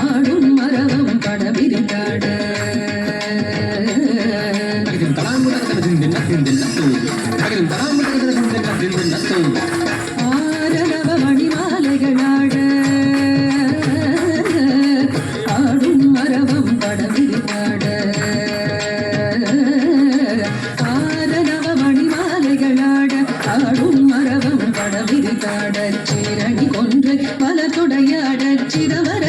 ஆடும் மரபம் படவிரித்தாட ஆரரவ மணிமாலைகளாட ஆடும் மரபம் படவிரித்தாட ஆரரவ மணிமாலைகளாட ஆடும் மரபம் படவிரித்தாட சீரணி கொன்றை பல தொடையாட சிரவர